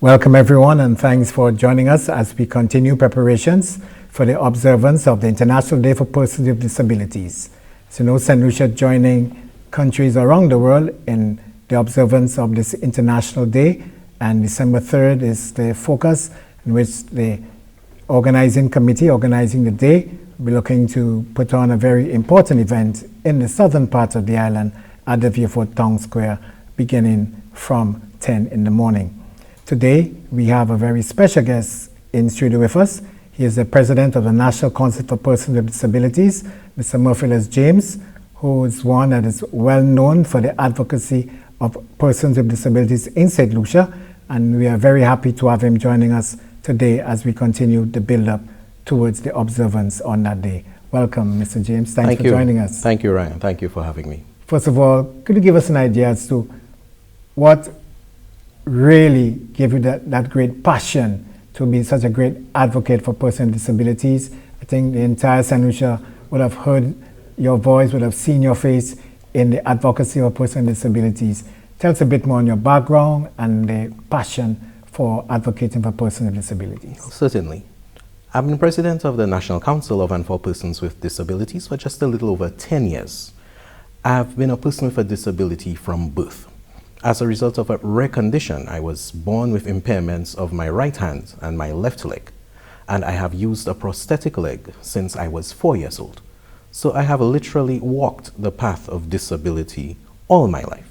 Welcome everyone, and thanks for joining us as we continue preparations for the observance of the International Day for Persons with Disabilities. So, Saint Lucia joining countries around the world in the observance of this International Day, and December 3rd is the focus in which the organizing committee organizing the day will be looking to put on a very important event in the southern part of the island at the Vieux-Fort Town Square beginning from 10 in the morning. Today, we have a very special guest in studio with us. He is the president of the National Council for Persons with Disabilities, Mr. Merphilus James, who is one that is well known for the advocacy of persons with disabilities in Saint Lucia, and we are very happy to have him joining us today as we continue the build-up towards the observance on that day. Welcome, Mr. James. Thank you for joining us. Thank you, Ryan. Thank you for having me. First of all, could you give us an idea as to what really gave you that great passion to be such a great advocate for persons with disabilities? I think the entire Saint Lucia would have heard your voice, would have seen your face in the advocacy of persons with disabilities. Tell us a bit more on your background and the passion for advocating for persons with disabilities. Certainly. I've been president of the National Council of and for Persons with Disabilities for just a little over 10 years. I've been a person with a disability from birth. As a result of a rare condition, I was born with impairments of my right hand and my left leg, and I have used a prosthetic leg since I was 4 years old. So I have literally walked the path of disability all my life.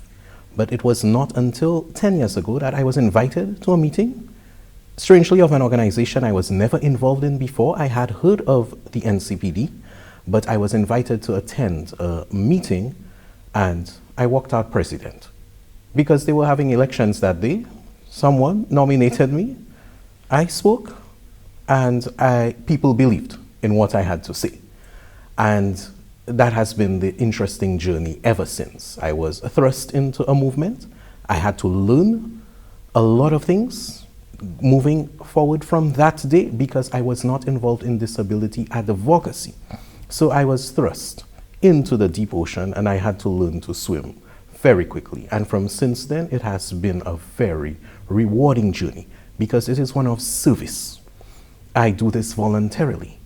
But it was not until 10 years ago that I was invited to a meeting, strangely of an organization I was never involved in before. I had heard of the NCPD, but I was invited to attend a meeting, and I walked out president. Because they were having elections that day, someone nominated me, I spoke, and people believed in what I had to say. And that has been the interesting journey ever since. I was thrust into a movement. I had to learn a lot of things moving forward from that day because I was not involved in disability advocacy. So I was thrust into the deep ocean, and I had to learn to swim very quickly. And from since then, it has been a very rewarding journey because it is one of service. I do this voluntarily,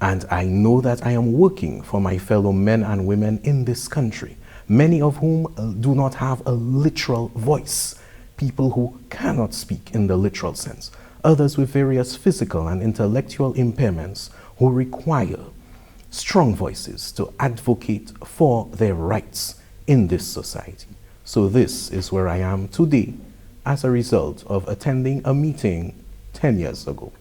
and I know that I am working for my fellow men and women in this country, many of whom do not have a literal voice, people who cannot speak in the literal sense, others with various physical and intellectual impairments who require strong voices to advocate for their rights in this society. So this is where I am today as a result of attending a meeting 10 years ago.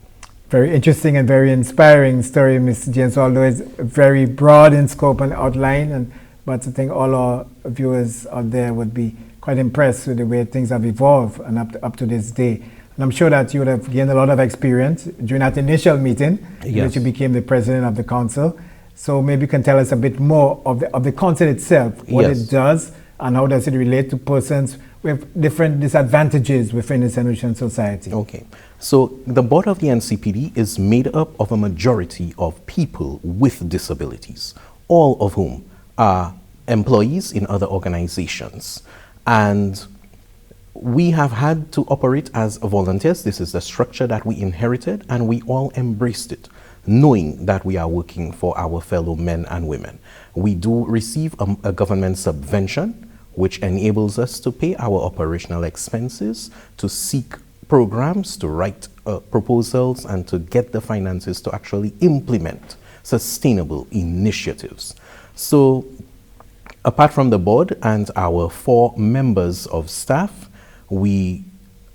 Very interesting and very inspiring story, Mr. James, although it's very broad in scope and outline, but I think all our viewers out there would be quite impressed with the way things have evolved and up to this day. And I'm sure that you would have gained a lot of experience during that initial meeting, in which you became the president of the council. So maybe you can tell us a bit more of the council itself, what it does, and how does it relate to persons with different disadvantages within the Saint Lucian society. Okay, so the board of the NCPD is made up of a majority of people with disabilities, all of whom are employees in other organizations. And we have had to operate as volunteers. This is the structure that we inherited, and we all embraced it, knowing that we are working for our fellow men and women. We do receive a government subvention, which enables us to pay our operational expenses, to seek programs, to write proposals, and to get the finances to actually implement sustainable initiatives. So, apart from the board and our 4 members of staff, we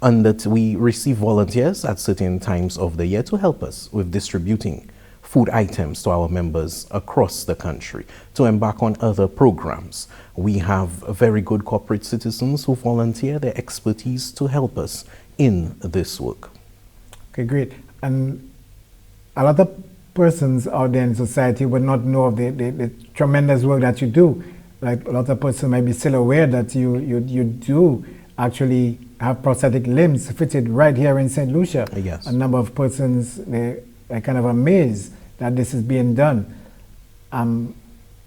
receive volunteers at certain times of the year to help us with distributing food items to our members across the country, to embark on other programs. We have very good corporate citizens who volunteer their expertise to help us in this work. Okay, great. And a lot of persons out there in society would not know of the tremendous work that you do. Like a lot of persons might be still aware that you do actually have prosthetic limbs fitted right here in Saint Lucia. Yes. A number of persons, they're kind of amazed that this is being done.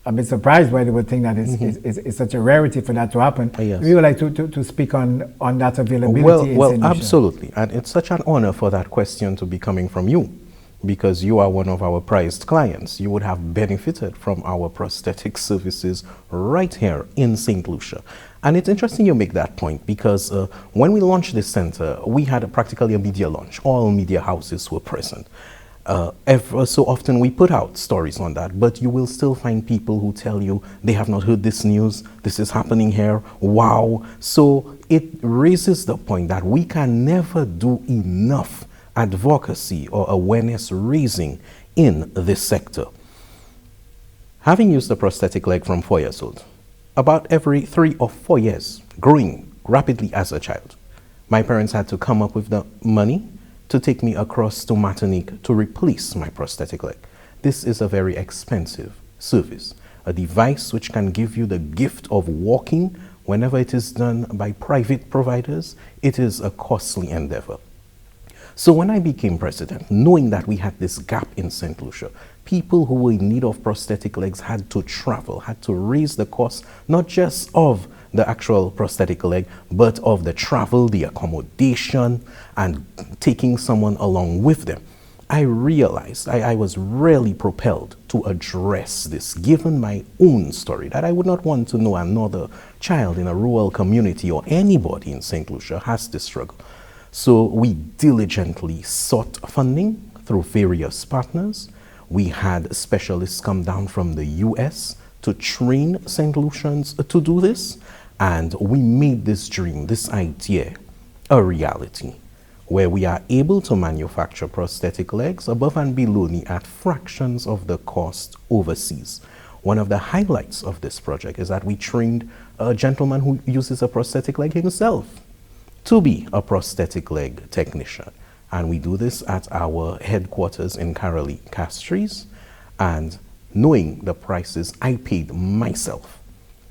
a bit surprised why they would think that it's such a rarity for that to happen. Yes. We would like to speak on that availability in Well, Saint Lucia. absolutely. And it's such an honor for that question to be coming from you, because you are one of our prized clients. You would have benefited from our prosthetic services right here in Saint Lucia. And it's interesting you make that point, because when we launched this center, we had practically a media launch. All media houses were present. Ever so often we put out stories on that, but you will still find people who tell you they have not heard this news, this is happening here, wow. So it raises the point that we can never do enough advocacy or awareness raising in this sector. Having used a prosthetic leg from 4 years old, about every 3 or 4 years, growing rapidly as a child, my parents had to come up with the money to take me across to Martinique to replace my prosthetic leg. This is a very expensive service, a device which can give you the gift of walking. Whenever it is done by private providers, it is a costly endeavor. So when I became president, knowing that we had this gap in Saint Lucia, people who were in need of prosthetic legs had to travel, had to raise the cost, not just of the actual prosthetic leg, but of the travel, the accommodation, and taking someone along with them. I realized I was really propelled to address this, given my own story, that I would not want to know another child in a rural community or anybody in Saint Lucia has this struggle. So we diligently sought funding through various partners. We had specialists come down from the US to train Saint Lucians to do this. And we made this dream, this idea, a reality, where we are able to manufacture prosthetic legs above and below knee at fractions of the cost overseas. One of the highlights of this project is that we trained a gentleman who uses a prosthetic leg himself to be a prosthetic leg technician. And we do this at our headquarters in Carolee Castries. And knowing the prices I paid myself,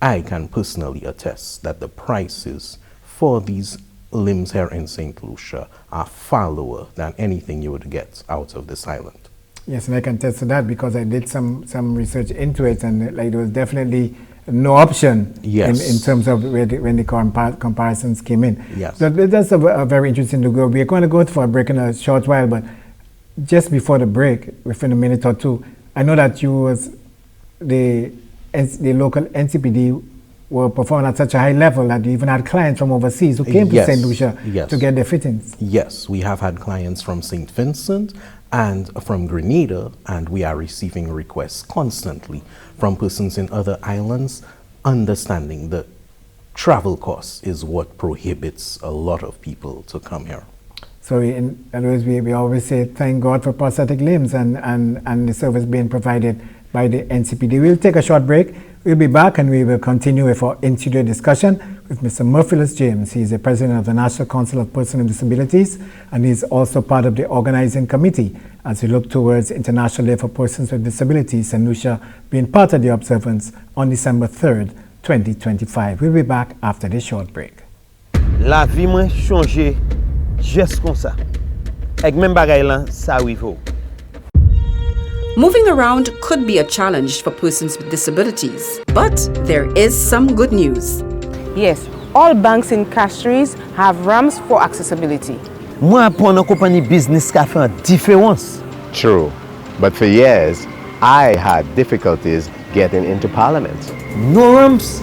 I can personally attest that the prices for these limbs here in Saint Lucia are far lower than anything you would get out of this island. Yes, and I can attest to that because I did some research into it, and like there was definitely no option in terms of when the comparisons came in. Yes. So that's a very interesting to go. We're going to go for a break in a short while, but just before the break, within a minute or two, I know that you was the local NCPD were performing at such a high level that you even had clients from overseas who came to Saint Lucia to get their fittings. Yes, we have had clients from St. Vincent and from Grenada, and we are receiving requests constantly from persons in other islands, understanding that travel costs is what prohibits a lot of people to come here. So in other words, we always say thank God for prosthetic limbs and the service being provided by the NCPD. We'll take a short break. We'll be back and we will continue with our in-studio discussion with Mr. Merphilus James. He's the president of the National Council of Persons with Disabilities, and he's also part of the organizing committee as we look towards International Day for Persons with Disabilities, Saint Lucia being part of the observance on December 3rd, 2025. We'll be back after this short break. La vie m'a changé juste comme ça. Avec même bagay lan, ça arrive. Moving around could be a challenge for persons with disabilities, but there is some good news. Yes, all banks in Castries have ramps for accessibility. Moi, pour une compagnie business qui a fait une différence. True, but for years, I had difficulties getting into Parliament. No ramps.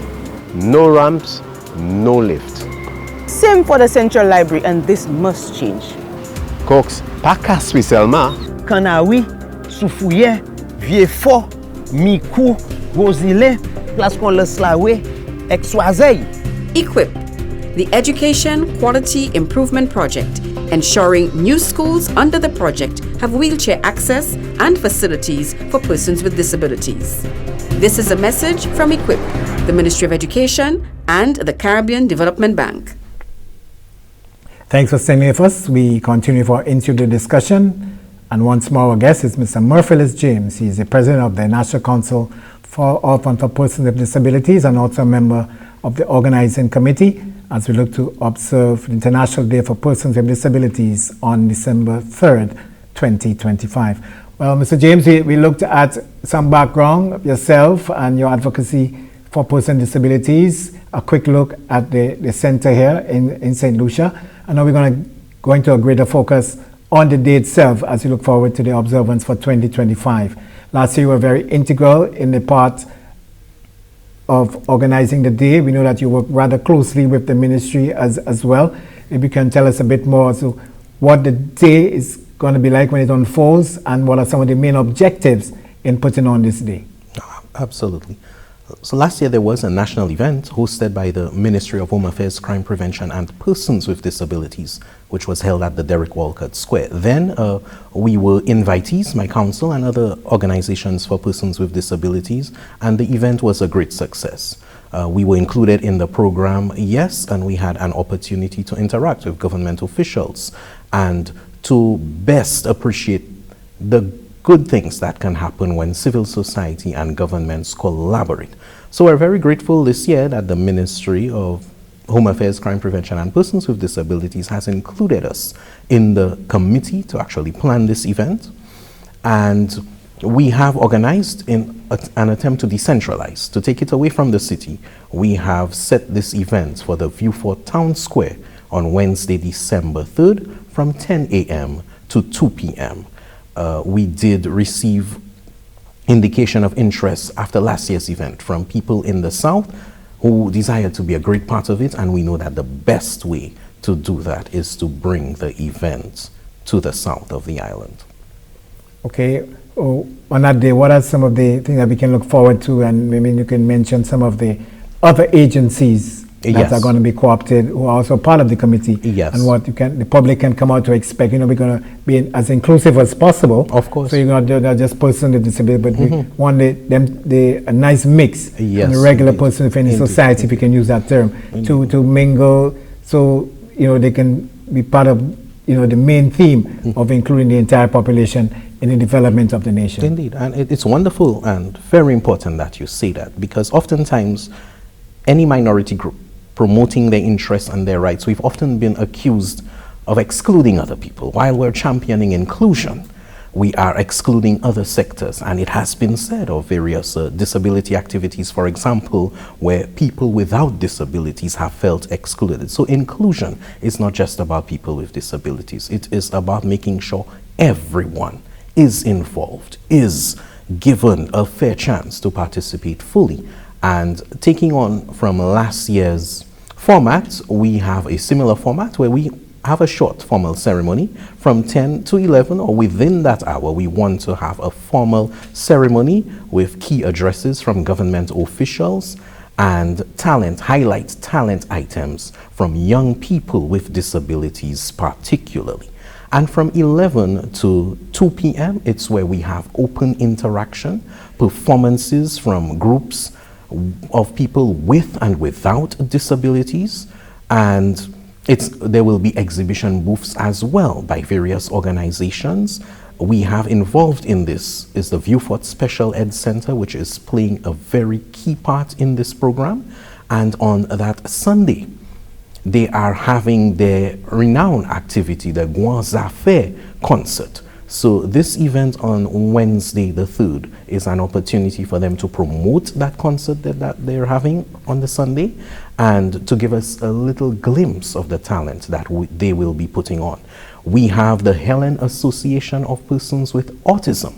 No ramps, no lift. Same for the Central Library, and this must change. Cox, pas Castries seulement. Canawi, Soufouye, Vieux-Fort, Mikou, Rosilin, Place qu'on laisse la way, Exoiseil. EQUIP, the Education Quality Improvement Project, ensuring new schools under the project have wheelchair access and facilities for persons with disabilities. This is a message from EQUIP, the Ministry of Education, and the Caribbean Development Bank. Thanks for staying with us. We continue for in-studio discussion. And once more, our guest is Mr. Merphilus James. He is the president of the National Council for Persons with Disabilities and also a member of the organizing committee as we look to observe the International Day for Persons with Disabilities on December 3rd, 2025. Well, Mr. James, we looked at some background of yourself and your advocacy for persons with disabilities, a quick look at the center here in Saint Lucia. And now we're going to go into a greater focus on the day itself as we look forward to the observance for 2025. Last year you were very integral in the part of organizing the day. We know that you work rather closely with the ministry as well. Maybe you can tell us a bit more as to what the day is going to be like when it unfolds and what are some of the main objectives in putting on this day. Absolutely. So last year there was a national event hosted by the Ministry of Home Affairs, Crime Prevention and Persons with Disabilities, which was held at the Derek Walcott Square. Then we were invitees, my council and other organizations for persons with disabilities, and the event was a great success. We were included in the program, yes, and we had an opportunity to interact with government officials and to best appreciate the good things that can happen when civil society and governments collaborate. So we're very grateful this year that the Ministry of Home Affairs, Crime Prevention and Persons with Disabilities has included us in the committee to actually plan this event. And we have organized in an attempt to decentralize, to take it away from the city. We have set this event for the Viewfort Town Square on Wednesday, December 3rd from 10 a.m. to 2 p.m. We did receive indication of interest after last year's event from people in the South who desired to be a great part of it, and we know that the best way to do that is to bring the event to the south of the island. Okay, on that day, what are some of the things that we can look forward to, and maybe you can mention some of the other agencies that are going to be co-opted, who are also part of the committee, and what the public can come out to expect. You know, we're going to be as inclusive as possible. Of course. So you're not just persons with disability, but we want a nice mix, and the regular person within the society, if we can use that term, to mingle, so they can be part of the main theme of including the entire population in the development of the nation. Indeed, and it's wonderful and very important that you say that, because oftentimes any minority group promoting their interests and their rights, we've often been accused of excluding other people. While we're championing inclusion, we are excluding other sectors. And it has been said of various disability activities, for example, where people without disabilities have felt excluded. So inclusion is not just about people with disabilities. It is about making sure everyone is involved, is given a fair chance to participate fully. And taking on from last year's format, we have a similar format where we have a short formal ceremony from 10 to 11, or within that hour. We want to have a formal ceremony with key addresses from government officials and highlight talent items from young people with disabilities particularly. And from 11 to 2 p.m., it's where we have open interaction, performances from groups of people with and without disabilities, and there will be exhibition booths as well by various organizations. We have involved in this is the Viewfort Special Ed Center, which is playing a very key part in this program. And on that Sunday, they are having their renowned activity, the Gwanza Fair concert. So this event on Wednesday the 3rd is an opportunity for them to promote that concert that they're having on the Sunday, and to give us a little glimpse of the talent that they will be putting on. We have the Helen Association of Persons with Autism,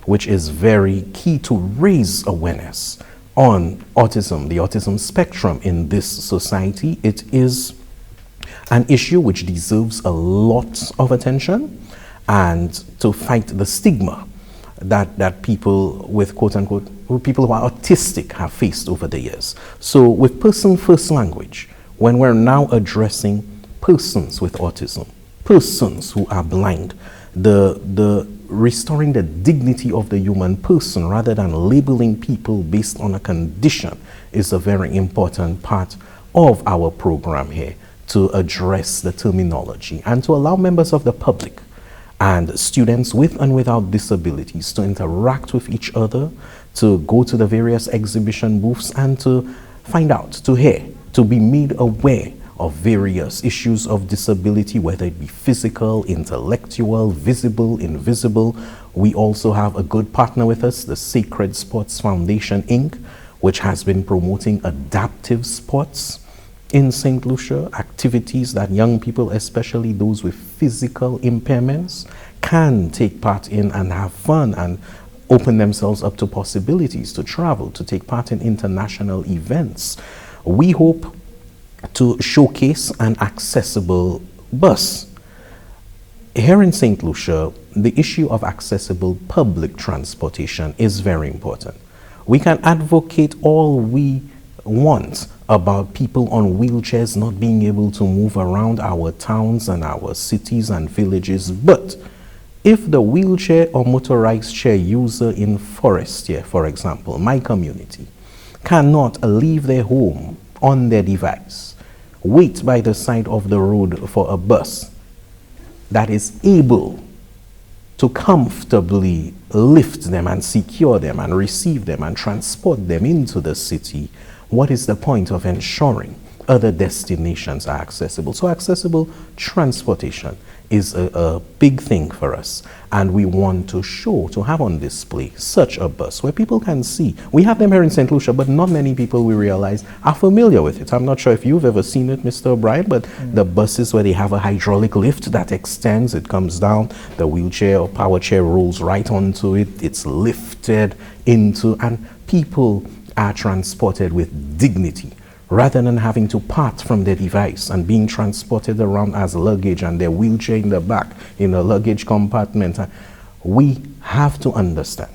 which is very key to raise awareness on autism, the autism spectrum in this society. It is an issue which deserves a lot of attention, and to fight the stigma that people with quote-unquote, people who are autistic have faced over the years. So with Person First Language, when we're now addressing persons with autism, persons who are blind, the restoring the dignity of the human person rather than labeling people based on a condition is a very important part of our program here, to address the terminology and to allow members of the public and students with and without disabilities to interact with each other, to go to the various exhibition booths and to find out, to hear, to be made aware of various issues of disability, whether it be physical, intellectual, visible, invisible. We also have a good partner with us, the Sacred Sports Foundation, Inc., which has been promoting adaptive sports in Saint Lucia, activities that young people, especially those with physical impairments, can take part in and have fun and open themselves up to possibilities to travel, to take part in international events. We hope to showcase an accessible bus. Here in Saint Lucia, the issue of accessible public transportation is very important. We can advocate all we want about people on wheelchairs not being able to move around our towns and our cities and villages, but if the wheelchair or motorized chair user in Forestier, for example, my community, cannot leave their home on their device, wait by the side of the road for a bus that is able to comfortably lift them and secure them and receive them and transport them into the city, what is the point of ensuring other destinations are accessible? So accessible transportation is a big thing for us, and we want to show, to have on display such a bus where people can see. We have them here in St. Lucia, but not many people, we realize, are familiar with it. I'm not sure if you've ever seen it, Mr. O'Brien, but the buses where they have a hydraulic lift that extends, it comes down, the wheelchair or power chair rolls right onto it, it's lifted into, and people are transported with dignity, rather than having to part from their device and being transported around as luggage and their wheelchair in the back in a luggage compartment. We have to understand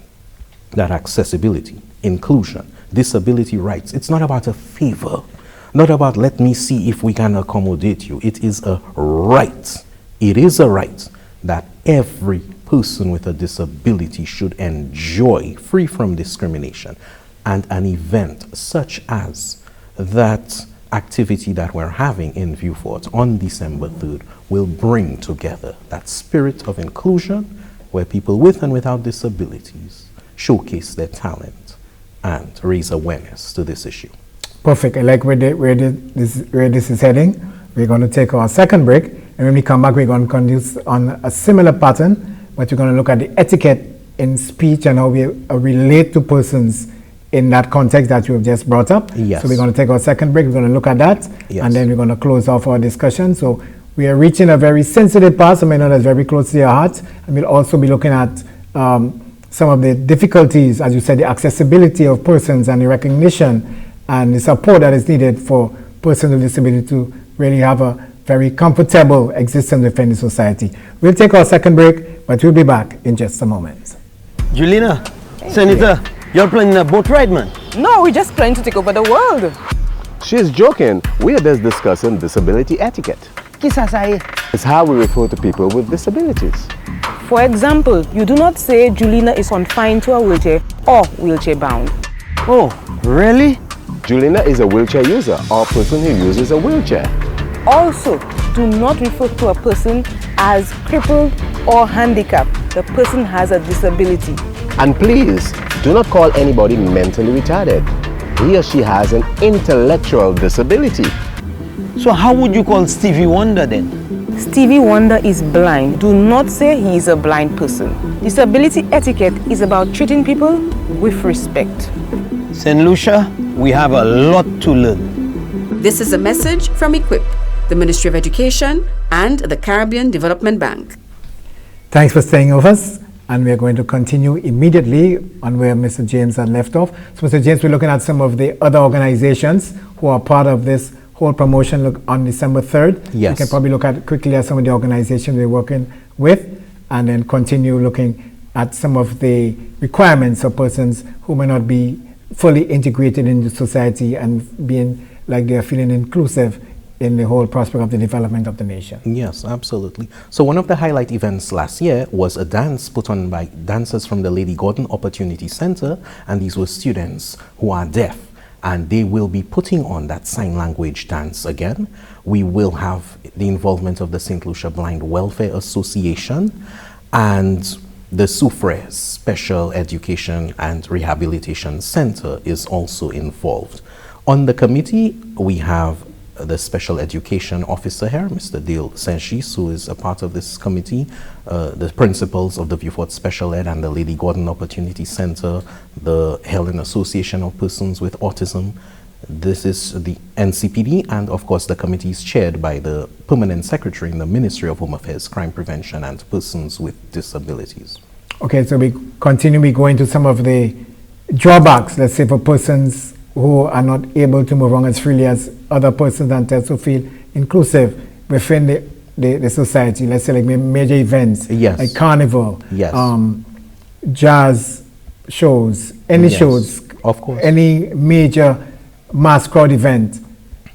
that accessibility, inclusion, disability rights, it's not about a favor, not about let me see if we can accommodate you. It is a right. It is a right that every person with a disability should enjoy, free from discrimination. And an event such as that activity that we're having in Viewfort on December 3rd will bring together that spirit of inclusion where people with and without disabilities showcase their talent and raise awareness to this issue. Perfect. I like where this is heading. We're going to take our second break, and when we come back, we're going to continue on a similar pattern, but we're going to look at the etiquette in speech and how we relate to persons in that context that you have just brought up. Yes. So we're going to take our second break. We're going to look at that, yes, and then we're going to close off our discussion. So we are reaching a very sensitive part, something that's very close to your heart, and we'll also be looking at some of the difficulties, as you said, the accessibility of persons and the recognition and the support that is needed for persons with disability to really have a very comfortable existence within the society. We'll take our second break, but we'll be back in just a moment. Julina, Senator, you're planning a boat ride, man? No, we're just trying to take over the world. She's joking. We are just discussing disability etiquette. It's how we refer to people with disabilities. For example, you do not say Julina is confined to a wheelchair or wheelchair bound. Oh, really? Julina is a wheelchair user or person who uses a wheelchair. Also, do not refer to a person as crippled or handicapped. The person has a disability. And please, do not call anybody mentally retarded. He or she has an intellectual disability. So how would you call Stevie Wonder then? Stevie Wonder is blind. Do not say he is a blind person. Disability etiquette is about treating people with respect. Saint Lucia, we have a lot to learn. This is a message from EQUIP, the Ministry of Education, and the Caribbean Development Bank. Thanks for staying with us, and we're going to continue immediately on where Mr. James had left off. So, Mr. James, we're looking at some of the other organizations who are part of this whole promotion look on December 3rd. Yes. We can probably look at quickly at some of the organizations we're working with, and then continue looking at some of the requirements of persons who may not be fully integrated into society and being like they're feeling inclusive in the whole prospect of the development of the nation. Yes, absolutely. So one of the highlight events last year was a dance put on by dancers from the Lady Gordon Opportunity Center, and these were students who are deaf, and they will be putting on that sign language dance again. We will have the involvement of the St. Lucia Blind Welfare Association and the SUFRE Special Education and Rehabilitation Center is also involved. On the committee, we have the special education officer here, Mr. Dale Saint-Lucia, who is a part of this committee, the principals of the Viewfort Special Ed and the Lady Gordon Opportunity Center, the Helen Association of Persons with Autism. This is the NCPD, and of course the committee is chaired by the Permanent Secretary in the Ministry of Home Affairs, Crime Prevention and Persons with Disabilities. Okay, so we continue, we go into some of the drawbacks, let's say, for persons who are not able to move around as freely as other persons and also feel inclusive within the society. Let's say like major events, yes, like carnival, yes, jazz shows, any yes, shows, of course, any major mass crowd event.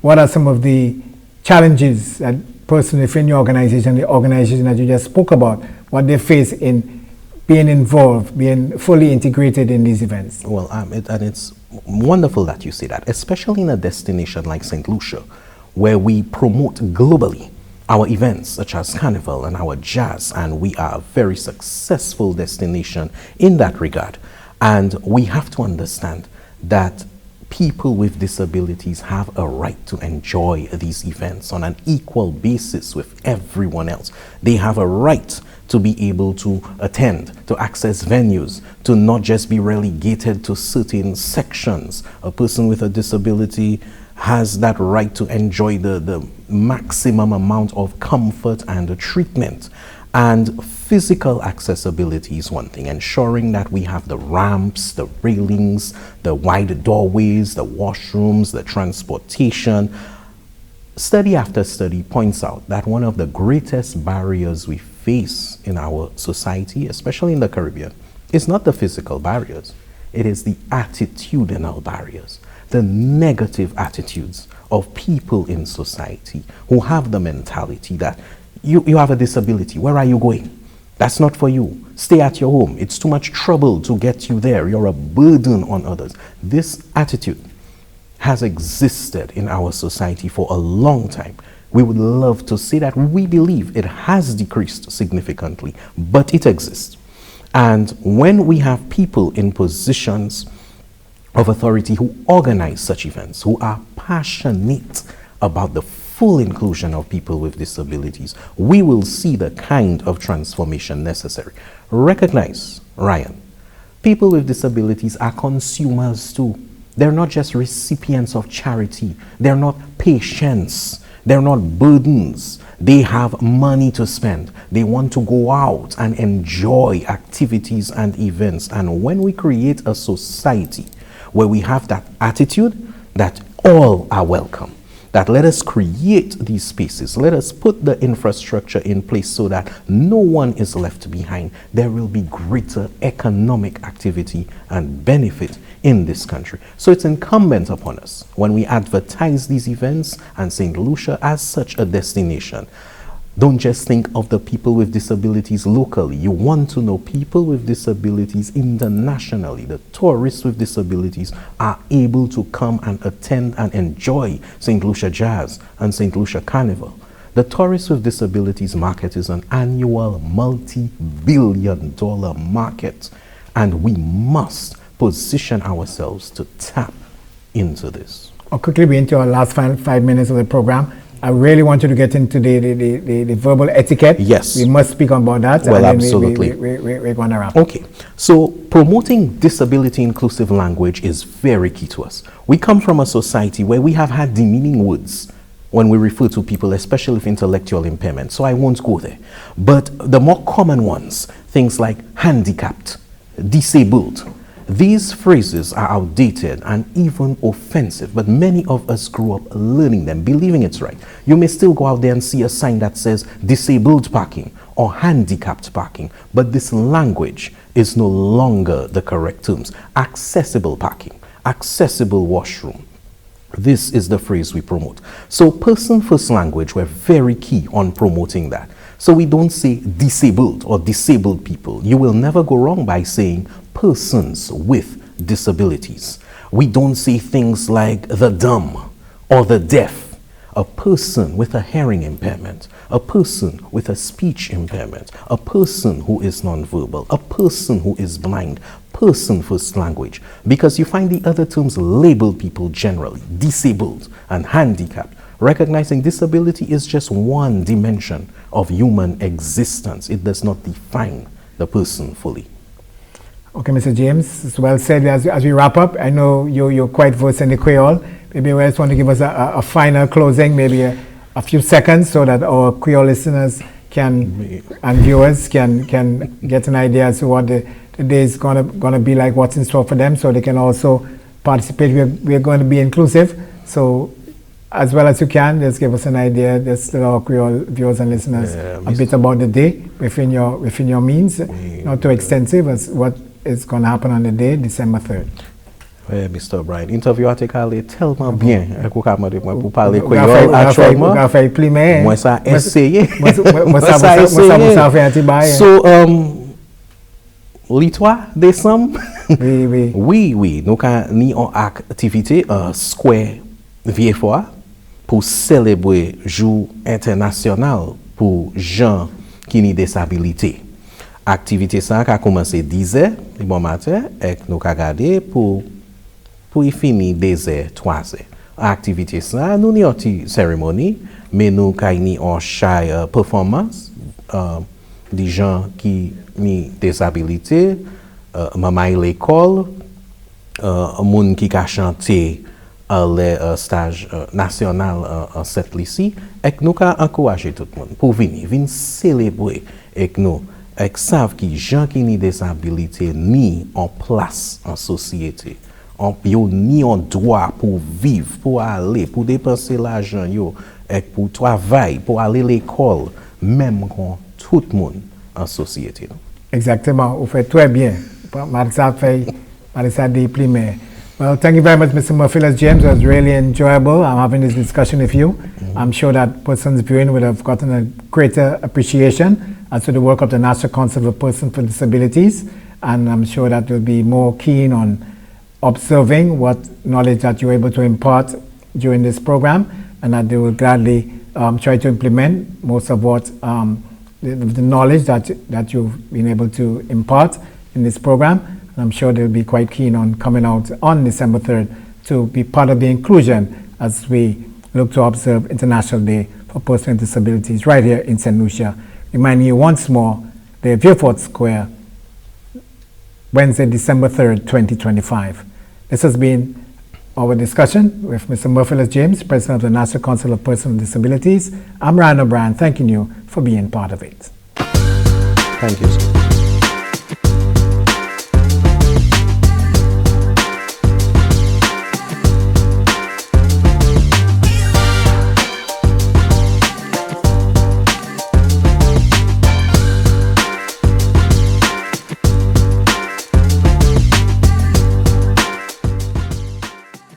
What are some of the challenges that persons within your organization, the organization that you just spoke about, what they face in being involved, being fully integrated in these events? Well, it's wonderful that you say that, especially in a destination like Saint Lucia, where we promote globally our events such as Carnival and our jazz, and we are a very successful destination in that regard. And we have to understand that people with disabilities have a right to enjoy these events on an equal basis with everyone else. They have a right to be able to attend, to access venues, to not just be relegated to certain sections. A person with a disability has that right to enjoy the maximum amount of comfort and treatment. And physical accessibility is one thing, ensuring that we have the ramps, the railings, the wide doorways, the washrooms, the transportation. Study after study points out that one of the greatest barriers we face in our society, especially in the Caribbean, is not the physical barriers. It is the attitudinal barriers, the negative attitudes of people in society who have the mentality that you have a disability. Where are you going? That's not for you. Stay at your home. It's too much trouble to get you there. You're a burden on others. This attitude has existed in our society for a long time. We would love to say that we believe it has decreased significantly, but it exists. And when we have people in positions of authority who organize such events, who are passionate about the full inclusion of people with disabilities, we will see the kind of transformation necessary. Recognize, Ryan, people with disabilities are consumers too. They're not just recipients of charity. They're not patients. They're not burdens. They have money to spend. They want to go out and enjoy activities and events. And when we create a society where we have that attitude that all are welcome, that let us create these spaces, let us put the infrastructure in place so that no one is left behind, there will be greater economic activity and benefit in this country. So it's incumbent upon us, when we advertise these events and Saint Lucia as such a destination, don't just think of the people with disabilities locally. You want to know people with disabilities internationally. The tourists with disabilities are able to come and attend and enjoy Saint Lucia Jazz and Saint Lucia Carnival. The tourists with disabilities market is an annual multi-billion-dollar market, and we must position ourselves to tap into this. I'll quickly be into our last 5 minutes of the program. I really want you to get into the verbal etiquette. Yes. We must speak about that. Well, and absolutely. We're going to wrap. Okay. So promoting disability inclusive language is very key to us. We come from a society where we have had demeaning words when we refer to people, especially with intellectual impairment. So I won't go there. But the more common ones, things like handicapped, disabled, these phrases are outdated and even offensive, but many of us grew up learning them, believing it's right. You may still go out there and see a sign that says disabled parking or handicapped parking, but this language is no longer the correct terms. Accessible parking, accessible washroom. This is the phrase we promote. So person-first language, we're very key on promoting that. So we don't say disabled or disabled people. You will never go wrong by saying persons with disabilities. We don't say things like the dumb or the deaf. A person with a hearing impairment, a person with a speech impairment, a person who is nonverbal, a person who is blind, person-first language. Because you find the other terms label people generally, disabled and handicapped. recognizing disability is just one dimension of human existence. It does not define the person fully. Okay, Mr. James, it's well said. As we wrap up, I know you're quite versed in the Creole. Maybe you just want to give us a final closing, maybe a few seconds, so that our Creole listeners and viewers can get an idea as to what the day is gonna be like, what's in store for them, so they can also participate. We're going to be inclusive, so as well as you can, just give us an idea, just to our Creole viewers and listeners, a bit about the day within your means, not too extensive as what is going to happen on the day, December 3rd. Mr. O'Brien, interview article est tellement bien pour parler créole actuellement. Moi ça essayé. So le 3 décembre. Oui, nous avons une activité Square Vieux-Fort pour célébrer jour international pour gens qui ont des disabilités. Activité ça a commencé 10h du bon matin et nous avons regardé pour y finir 2h, 3h. Activité ça, nous avons une cérémonie, mais nous avons une performance des gens qui ont des disabilités, maman l'école, monde qui a chanté le stage national en Saint Lucia, et nous avons encouragé tout le monde pour venir célébrer avec nous. Et savent que les gens qui ont des disabilités ni en place en société, ni en droit pour vivre, pour aller, pour dépenser l'argent, et pour travailler, pour aller à l'école, même quand tout le monde en société. Exactement, vous faites très bien. Marissa Primaire. Well, thank you very much, Mr. Merphilus James. It was really enjoyable. I'm having this discussion with you. I'm sure that persons viewing would have gotten a greater appreciation as to the work of the National Council for Persons with Disabilities, and I'm sure that they'll be more keen on observing what knowledge that you're able to impart during this program, and that they will gladly try to implement most of what the knowledge that you've been able to impart in this program. I'm sure they'll be quite keen on coming out on December 3rd to be part of the inclusion as we look to observe International Day for Persons with Disabilities right here in Saint Lucia. Reminding you once more, the Vieux-Fort Square, Wednesday, December 3rd, 2025. This has been our discussion with Mr. Merphilus James, President of the National Council of Persons with Disabilities. I'm Ryan O'Brien, thanking you for being part of it. Thank you, sir.